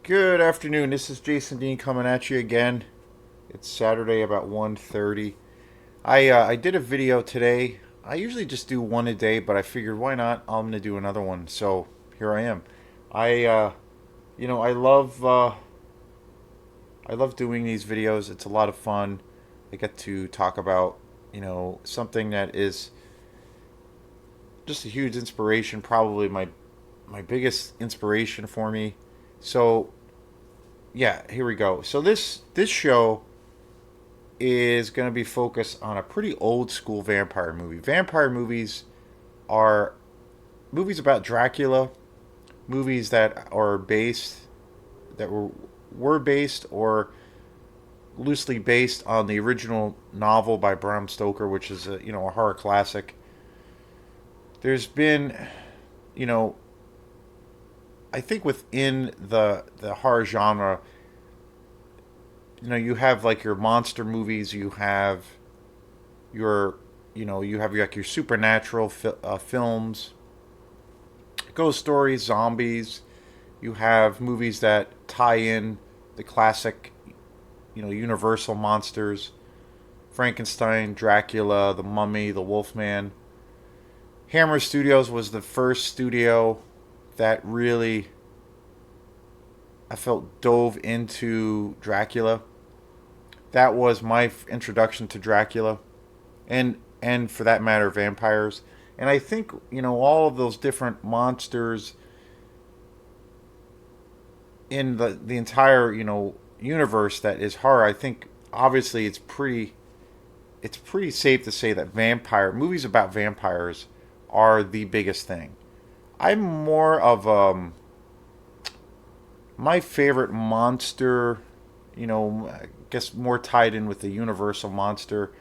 Good afternoon. This is Jason Dean coming at you again. It's Saturday about 1:30. I did a video today. I usually just do one a day, but I figured why not? I'm gonna do another one. So here I am. I you know I love doing these videos. It's a lot of fun. I get to talk about something that is just a huge inspiration. Probably my biggest inspiration for me. So yeah, here we go. So this show is going to be focused on a pretty old school vampire movie. Vampire movies are movies about Dracula, movies that are based that were based or loosely based on the original novel by Bram Stoker, which is a horror classic. There's been, you know, I think within the horror genre, you have like your monster movies, you have your you have like your supernatural films, ghost stories, zombies. You have movies that tie in the classic, universal monsters: Frankenstein, Dracula, the Mummy, the Wolfman. Hammer Studios was the first studio that really I felt dove into Dracula. That was my introduction to Dracula, and for that matter, vampires. And I think all of those different monsters in the entire universe that is horror. I think obviously it's pretty safe to say that vampire movies about vampires are the biggest thing. I'm more of my favorite monster, I guess more tied in with the universal monster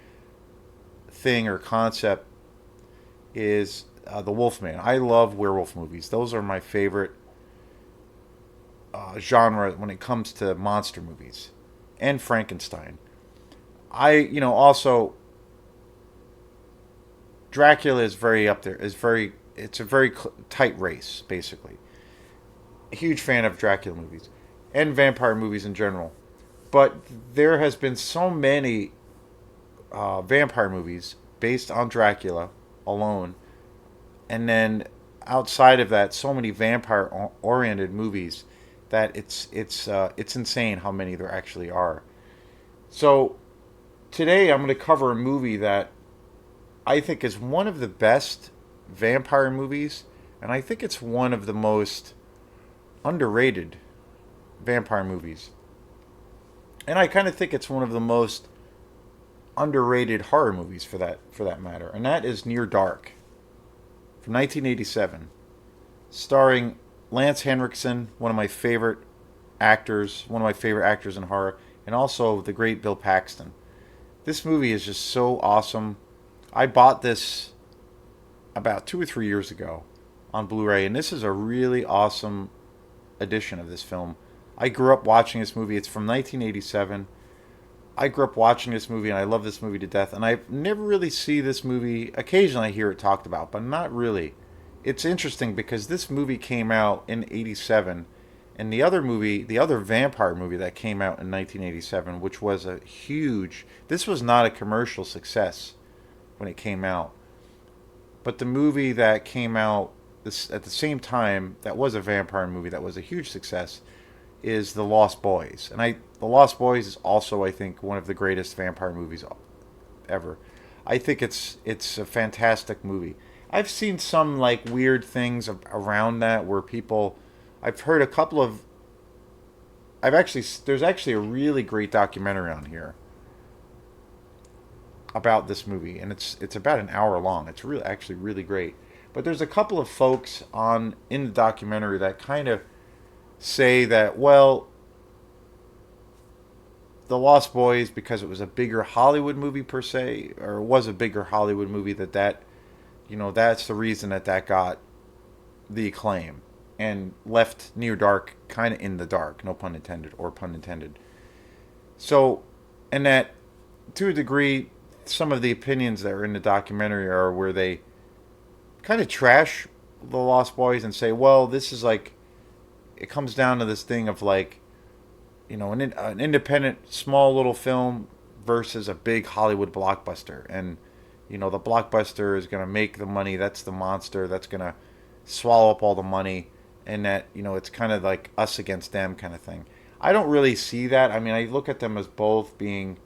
thing or concept is the Wolfman. I love werewolf movies. Those are my favorite genre when it comes to monster movies, and Frankenstein. Also Dracula is very up there. It's a very tight race, basically. A huge fan of Dracula movies and vampire movies in general. But there has been so many vampire movies based on Dracula alone, and then outside of that, so many vampire-oriented movies that it's insane how many there actually are. So today I'm going to cover a movie that I think is one of the best vampire movies, and I think it's one of the most underrated vampire movies. And I kind of think it's one of the most underrated horror movies for that matter, and that is Near Dark from 1987, starring Lance Henriksen, one of my favorite actors in horror, and also the great Bill Paxton. This movie is just so awesome. I bought this about 2 or 3 years ago on Blu-ray, and this is a really awesome edition of this film. I grew up watching this movie. It's from 1987. I grew up watching this movie, and I love this movie to death. And I never really see this movie. Occasionally, I hear it talked about, but not really. It's interesting because this movie came out in '87, and the other vampire movie that came out in 1987, which was a huge. This was not a commercial success when it came out, but the movie that came out at the same time that was a vampire movie that was a huge success is The Lost Boys. And The Lost Boys is also, I think, one of the greatest vampire movies ever. I think it's a fantastic movie. I've seen some like weird things around that where people I've heard a couple of I've actually there's actually a really great documentary on here about this movie, and it's about an hour long. It's really actually really great. But there's a couple of folks on in the documentary that kind of say that, well, The Lost Boys, because it was a bigger Hollywood movie per se, or was a bigger Hollywood movie, that's the reason that got the acclaim and left Near Dark kind of in the dark, no pun intended or pun intended. So, and that to a degree, some of the opinions that are in the documentary are where they kind of trash The Lost Boys and say, well, this is like it comes down to this thing of like, an independent, small little film versus a big Hollywood blockbuster. And, the blockbuster is going to make the money. That's the monster that's going to swallow up all the money. And that, it's kind of like us against them kind of thing. I don't really see that. I mean, I look at them as both being,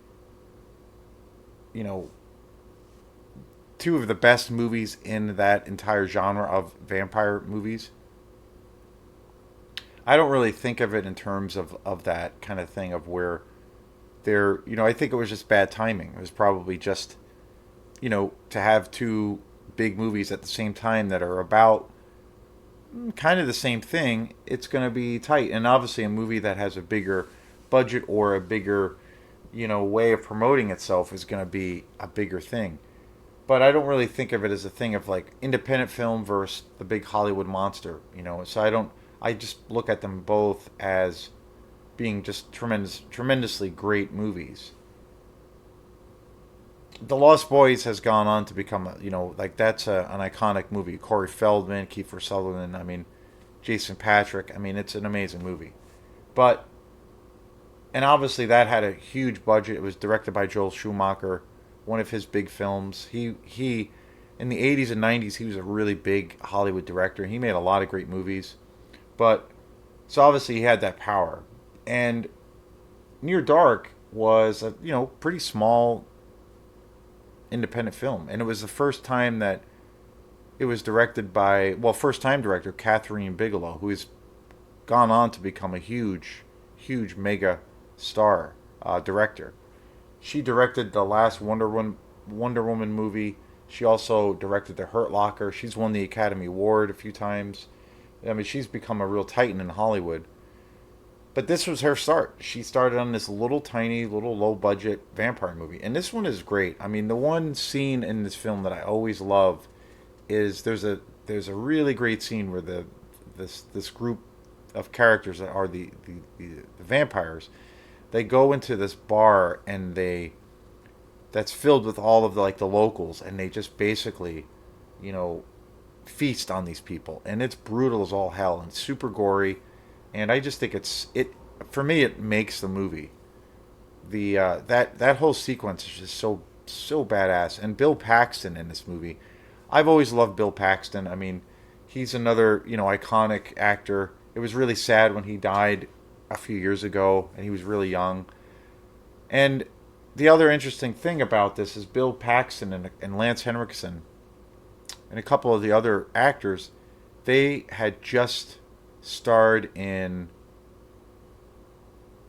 you know, two of the best movies in that entire genre of vampire movies. I don't really think of it in terms of that kind of thing of where they're, I think it was just bad timing. It was probably just, to have two big movies at the same time that are about kind of the same thing, it's going to be tight. And obviously, a movie that has a bigger budget or a bigger, way of promoting itself is going to be a bigger thing. But I don't really think of it as a thing of like independent film versus the big Hollywood monster, So I don't. I just look at them both as being just tremendously great movies. The Lost Boys has gone on to become, like that's an iconic movie. Corey Feldman, Kiefer Sutherland, I mean, Jason Patrick. I mean, it's an amazing movie. But, and obviously that had a huge budget. It was directed by Joel Schumacher, one of his big films. He in the 80s and 90s, he was a really big Hollywood director. He made a lot of great movies. But, so obviously he had that power. And Near Dark was a, pretty small independent film, and it was the first time that it was directed by, well, first time director Catherine Bigelow, who has gone on to become a huge mega star director. She directed the last Wonder Woman movie. She also directed The Hurt Locker. She's won the Academy Award a few times. I mean, she's become a real titan in Hollywood. But this was her start. She started on this little tiny, little low budget vampire movie. And this one is great. I mean, the one scene in this film that I always love is there's a really great scene where this group of characters that are the vampires, they go into this bar and that's filled with all of the locals, and they just basically, you know, feast on these people. And it's brutal as all hell and super gory, and I just think it for me it makes the movie. The that whole sequence is just so badass. And Bill Paxton in this movie, I've always loved Bill Paxton. I mean, he's another iconic actor. It was really sad when he died a few years ago, and he was really young. And the other interesting thing about this is Bill Paxton and Lance Henriksen and a couple of the other actors, they had just starred in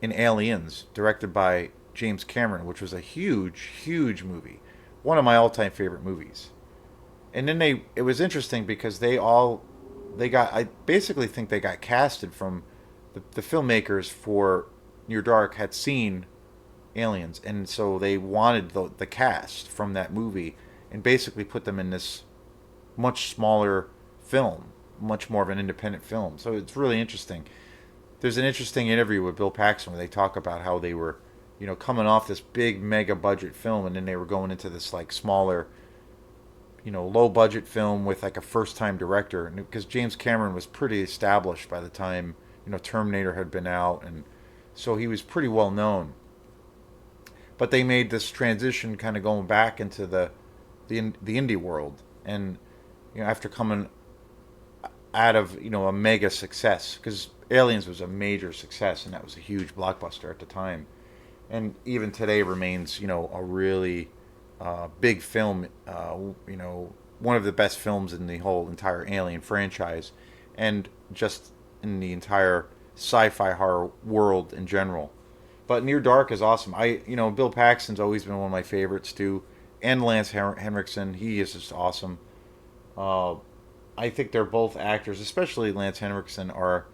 Aliens, directed by James Cameron, which was a huge movie, one of my all-time favorite movies. And then it was interesting because they got, I basically think they got casted from the filmmakers for Near Dark had seen Aliens, and so they wanted the cast from that movie and basically put them in this much smaller film, much more of an independent film. So it's really interesting. There's an interesting interview with Bill Paxton where they talk about how they were, coming off this big mega budget film, and then they were going into this like smaller, low budget film with like a first time director. And because James Cameron was pretty established by the time, Terminator had been out, and so he was pretty well known. But they made this transition, kind of going back into the indie world, and after coming out of a mega success, because Aliens was a major success and that was a huge blockbuster at the time, and even today remains a really big film, one of the best films in the whole entire Alien franchise, and just in the entire sci-fi horror world in general. But Near Dark is awesome. Bill Paxton's always been one of my favorites too, and Lance Henriksen, he is just awesome. Uh, I think they're both actors, especially Lance Henriksen, are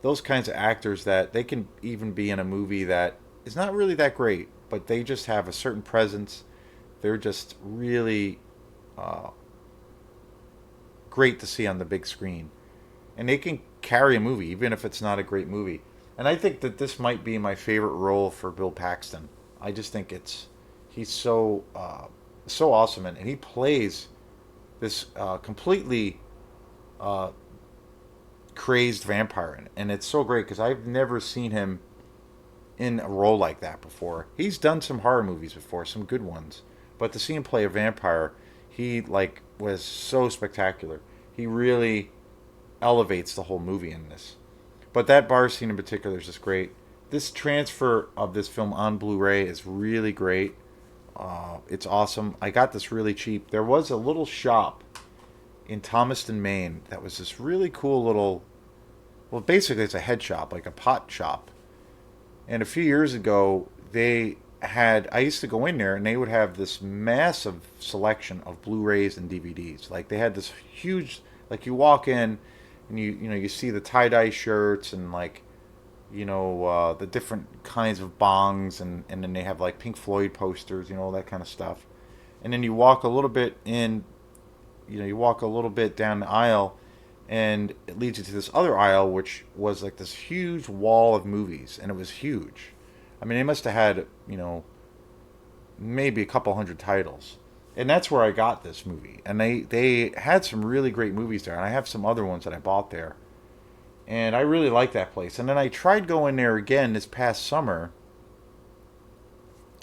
those kinds of actors that they can even be in a movie that is not really that great, but they just have a certain presence. They're just really uh, great to see on the big screen, and they can carry a movie even if it's not a great movie. And I think that this might be my favorite role for Bill Paxton. I just think he's so awesome, and he plays this completely uh, crazed vampire in it. And it's so great because I've never seen him in a role like that before. He's done some horror movies before, some good ones. But to see him play a vampire, he like was so spectacular. He really elevates the whole movie in this. But that bar scene in particular is just great. This transfer of this film on Blu-ray is really great. It's awesome. I got this really cheap. There was a little shop in Thomaston, Maine, that was this really cool little. Well, basically, it's a head shop, like a pot shop. And a few years ago, they had. I used to go in there, and they would have this massive selection of Blu-rays and DVDs. Like they had this huge. Like you walk in, and you see the tie-dye shirts and like the different kinds of bongs, and then they have like Pink Floyd posters, all that kind of stuff. And then you walk a little bit in, you walk a little bit down the aisle, and it leads you to this other aisle, which was like this huge wall of movies, and it was huge. I mean, they must have had, maybe a couple hundred titles. And that's where I got this movie. And they had some really great movies there, and I have some other ones that I bought there. And I really like that place. And then I tried going there again this past summer,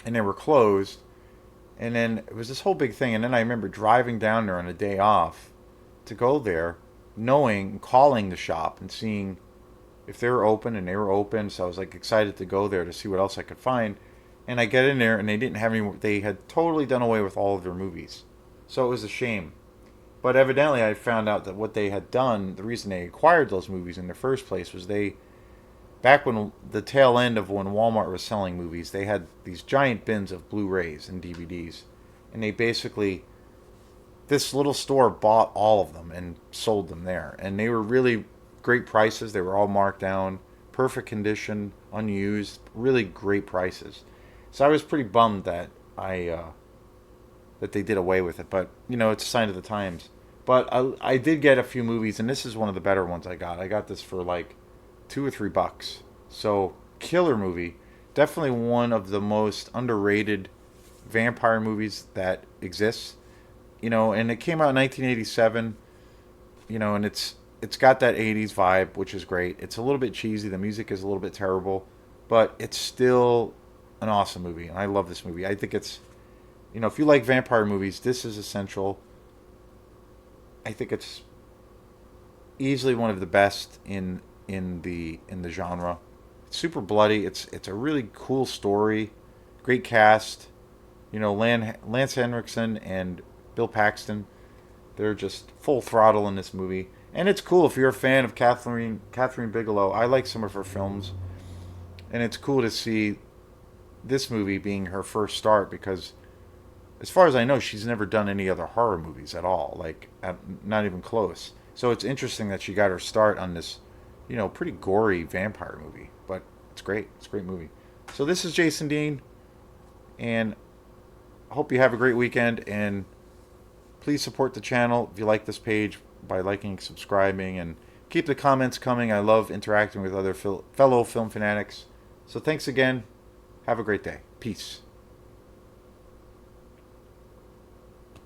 and they were closed. And then it was this whole big thing. And then I remember driving down there on a day off to go there, knowing, calling the shop and seeing if they were open, and they were open. So I was like excited to go there to see what else I could find. And I get in there, and they didn't have any. They had totally done away with all of their movies. So it was a shame. But evidently, I found out that what they had done, the reason they acquired those movies in the first place, was back when the tail end of when Walmart was selling movies, they had these giant bins of Blu-rays and DVDs, and this little store bought all of them and sold them there, and they were really great prices. They were all marked down, perfect condition, unused, really great prices. So I was pretty bummed that that they did away with it, but it's a sign of the times. But I did get a few movies, and this is one of the better ones I got. I got this for like $2 or $3. So killer movie, definitely one of the most underrated vampire movies that exists. And it came out in 1987. And it's got that 80s vibe, which is great. It's a little bit cheesy. The music is a little bit terrible, but it's still an awesome movie, and I love this movie. I think it's, if you like vampire movies, this is essential. I think it's easily one of the best in the genre. It's super bloody. It's a really cool story, great cast. Lance Henriksen and Bill Paxton, they're just full throttle in this movie. And it's cool if you're a fan of Catherine Bigelow. I like some of her films, and it's cool to see this movie being her first start, because as far as I know, she's never done any other horror movies at all, like not even close. So it's interesting that she got her start on this, pretty gory vampire movie. But it's great. It's a great movie. So this is Jason Dean, and I hope you have a great weekend, and please support the channel if you like this page by liking, subscribing, and keep the comments coming. I love interacting with other fellow film fanatics. So thanks again. Have a great day. Peace.